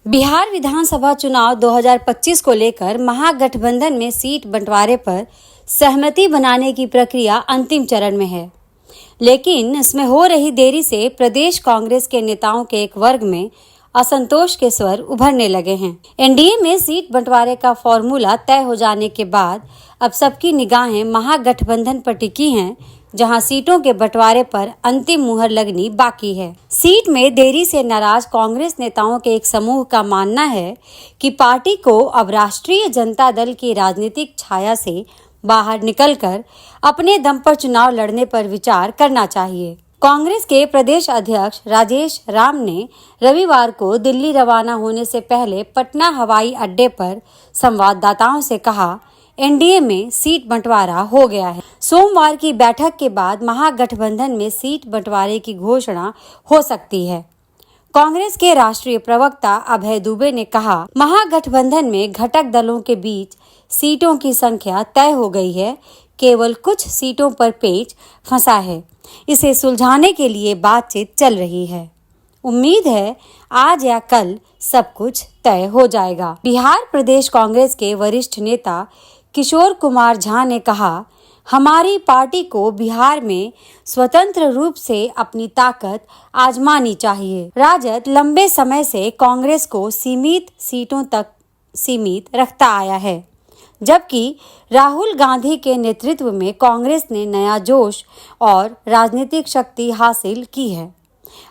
बिहार विधानसभा चुनाव 2025 को लेकर महागठबंधन में सीट बंटवारे पर सहमति बनाने की प्रक्रिया अंतिम चरण में है, लेकिन इसमें हो रही देरी से प्रदेश कांग्रेस के नेताओं के एक वर्ग में असंतोष के स्वर उभरने लगे हैं। एनडीए में सीट बंटवारे का फॉर्मूला तय हो जाने के बाद अब सबकी निगाहें महागठबंधन पर टिकी हैं, जहां सीटों के बंटवारे पर अंतिम मुहर लगनी बाकी है। सीट में देरी से नाराज कांग्रेस नेताओं के एक समूह का मानना है कि पार्टी को अब राष्ट्रीय जनता दल की राजनीतिक छाया से बाहर निकलकर अपने दम पर चुनाव लड़ने पर विचार करना चाहिए। कांग्रेस के प्रदेश अध्यक्ष राजेश राम ने रविवार को दिल्ली रवाना होने से पहले पटना हवाई अड्डे पर संवाददाताओं से कहा, एनडीए में सीट बंटवारा हो गया है। सोमवार की बैठक के बाद महागठबंधन में सीट बंटवारे की घोषणा हो सकती है। कांग्रेस के राष्ट्रीय प्रवक्ता अभय दुबे ने कहा, महागठबंधन में घटक दलों के बीच सीटों की संख्या तय हो गई है, केवल कुछ सीटों पर पेच फंसा है। इसे सुलझाने के लिए बातचीत चल रही है। उम्मीद है आज या कल सब कुछ तय हो जाएगा। बिहार प्रदेश कांग्रेस के वरिष्ठ नेता किशोर कुमार झा ने कहा, हमारी पार्टी को बिहार में स्वतंत्र रूप से अपनी ताकत आजमानी चाहिए। राजद लंबे समय से कांग्रेस को सीमित सीटों तक सीमित रखता आया है, जबकि राहुल गांधी के नेतृत्व में कांग्रेस ने नया जोश और राजनीतिक शक्ति हासिल की है।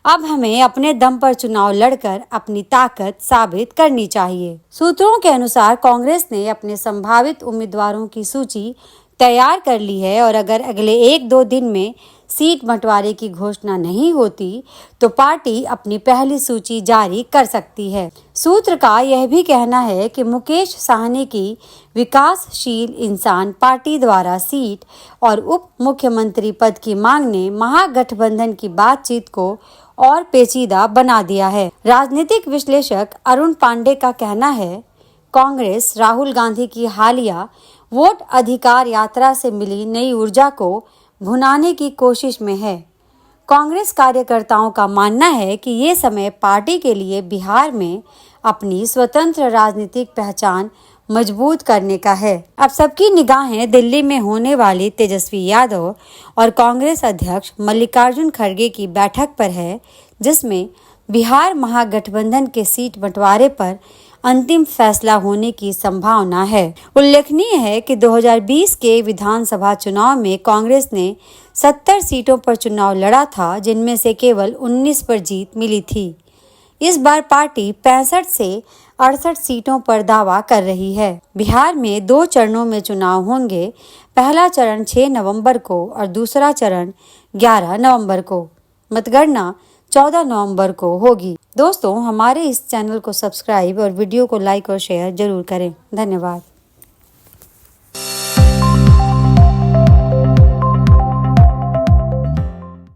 अब हमें अपने दम पर चुनाव लड़कर अपनी ताकत साबित करनी चाहिए। सूत्रों के अनुसार कांग्रेस ने अपने संभावित उम्मीदवारों की सूची तैयार कर ली है और अगर अगले 1-2 दिन में सीट बंटवारे की घोषणा नहीं होती तो पार्टी अपनी पहली सूची जारी कर सकती है। सूत्र का यह भी कहना है कि मुकेश साहनी की विकासशील इंसान पार्टी द्वारा सीट और उप मुख्यमंत्री पद की मांग ने महागठबंधन की बातचीत को और पेचीदा बना दिया है। राजनीतिक विश्लेषक अरुण पांडे का कहना है, कांग्रेस राहुल गांधी की हालिया वोट अधिकार यात्रा से मिली नई ऊर्जा को भुनाने की कोशिश में है। कांग्रेस कार्यकर्ताओं का मानना है कि ये समय पार्टी के लिए बिहार में अपनी स्वतंत्र राजनीतिक पहचान मजबूत करने का है। अब सबकी निगाहें दिल्ली में होने वाली तेजस्वी यादव और कांग्रेस अध्यक्ष मल्लिकार्जुन खड़गे की बैठक पर है, जिसमें बिहार महागठबंधन के सीट बंटवारे पर अंतिम फैसला होने की संभावना है। उल्लेखनीय है कि 2020 के विधानसभा चुनाव में कांग्रेस ने 70 सीटों पर चुनाव लड़ा था, जिनमें से केवल 19 पर जीत मिली थी। इस बार पार्टी 65 से 68 सीटों पर दावा कर रही है। बिहार में 2 चरणों में चुनाव होंगे। पहला चरण 6 नवंबर को और दूसरा चरण 11 नवंबर को। मतगणना 14 नवंबर को होगी। दोस्तों, हमारे इस चैनल को सब्सक्राइब और वीडियो को लाइक और शेयर जरूर करें। धन्यवाद।